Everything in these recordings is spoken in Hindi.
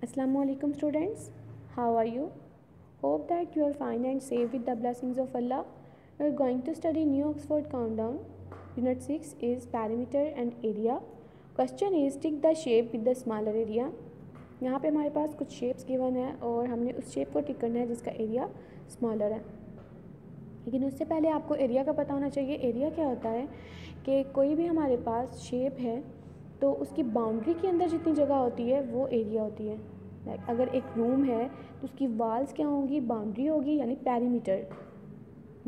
Assalamualaikum students, how are you? Hope that you are fine and safe with the blessings of Allah. We are going to study New Oxford Countdown. Unit 6 is Perimeter and Area. Question is tick the shape with the smaller area. यहाँ पे हमारे पास कुछ शेप्स गिवन है और हमने उस शेप को टिक करना है जिसका एरिया स्मॉलर है। लेकिन उससे पहले आपको एरिया का पता होना चाहिए। एरिया क्या होता है कि कोई भी हमारे पास शेप है तो उसकी बाउंड्री के अंदर जितनी जगह होती है वो एरिया होती है। अगर एक रूम है तो उसकी वाल्स क्या होंगी, बाउंड्री होगी यानी पेरीमीटर।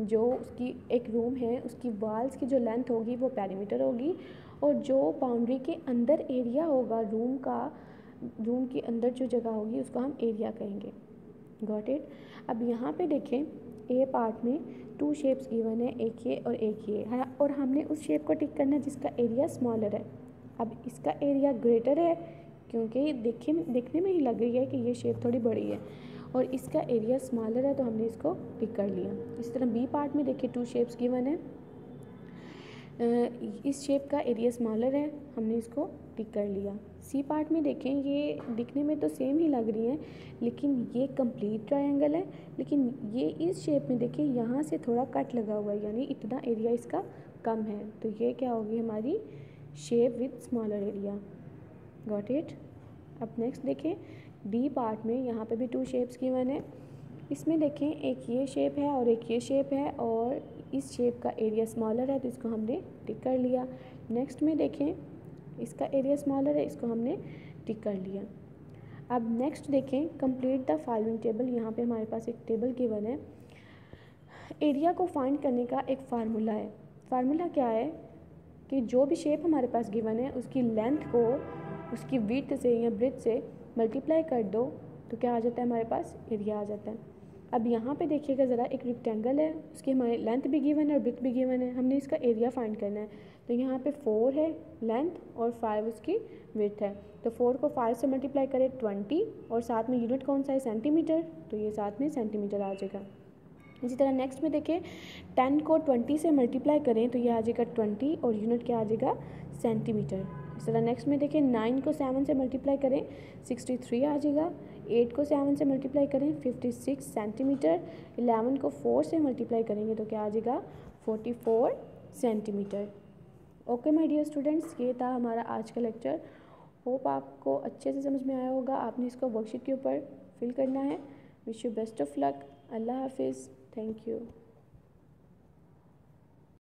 जो उसकी एक रूम है उसकी वाल्स की जो लेंथ होगी वो पेरीमीटर होगी और जो बाउंड्री के अंदर एरिया होगा रूम के अंदर जो जगह होगी उसको हम एरिया कहेंगे। Got it. अब यहाँ पे देखें ए पार्ट में 2 शेप्स गिवन है, एक ये और एक ये है और हमने उस शेप को टिक करना है जिसका एरिया स्मॉलर है। अब इसका एरिया ग्रेटर है क्योंकि देखने में ही लग रही है कि ये शेप थोड़ी बड़ी है और इसका एरिया स्मॉलर है तो हमने इसको टिक कर लिया। इस तरह बी पार्ट में देखिए 2 शेप्स गिवन है, इस शेप का एरिया स्मॉलर है, हमने इसको टिक कर लिया। सी पार्ट में देखें ये दिखने में तो सेम ही लग रही है लेकिन ये कंप्लीट ट्रायंगल है, लेकिन ये इस शेप में देखिए यहाँ से थोड़ा कट लगा हुआ है यानी इतना एरिया इसका कम है, तो ये क्या होगी हमारी shape with smaller area. Got it. अब नेक्स्ट देखें डी पार्ट में, यहाँ पे भी 2 शेप्स गिवन है। इसमें देखें एक ये शेप है और एक ये शेप है और इस शेप का एरिया स्मॉलर है तो इसको हमने टिक कर लिया। नेक्स्ट में देखें इसका एरिया स्मॉलर है, इसको हमने टिक कर लिया। अब नेक्स्ट देखें कंप्लीट द फॉलोइंग टेबल। यहाँ पे हमारे पास एक टेबल गिवन है। एरिया को फाइंड करने का एक फार्मूला है। फार्मूला क्या है कि जो भी शेप हमारे पास गिवन है उसकी लेंथ को उसकी विड्थ से या ब्रेड्थ से मल्टीप्लाई कर दो तो क्या आ जाता है, हमारे पास एरिया आ जाता है। अब यहाँ पे देखिएगा ज़रा, एक रेक्टेंगल है उसकी हमारी लेंथ भी गिवन है और ब्रेड्थ भी गिवन है, हमने इसका एरिया फाइंड करना है। तो यहाँ पे 4 है लेंथ और 5 उसकी विड्थ है, तो 4 को 5 से मल्टीप्लाई करें 20 और साथ में यूनिट कौन सा है, सेंटीमीटर, तो ये साथ में सेंटीमीटर आ जाएगा। इसी तरह नेक्स्ट में देखिए 10 को 20 से मल्टीप्लाई करें तो ये आ जाएगा 20 और यूनिट क्या आ जाएगा, सेंटीमीटर। इस तरह नेक्स्ट में देखिए 9 को 7 से मल्टीप्लाई करें 63 आ जाएगा। 8 को 7 से मल्टीप्लाई करें 56 सेंटीमीटर। 11 को 4 से मल्टीप्लाई करेंगे तो क्या आ जाएगा, 44 centimetre. Okay my dear students, ये था हमारा आज का लेक्चर। होप आपको अच्छे से समझ में आया होगा। आपने इसको वर्कशीट के ऊपर फिल करना है। Wish you best of luck. अल्लाह हाफिज़। Thank you.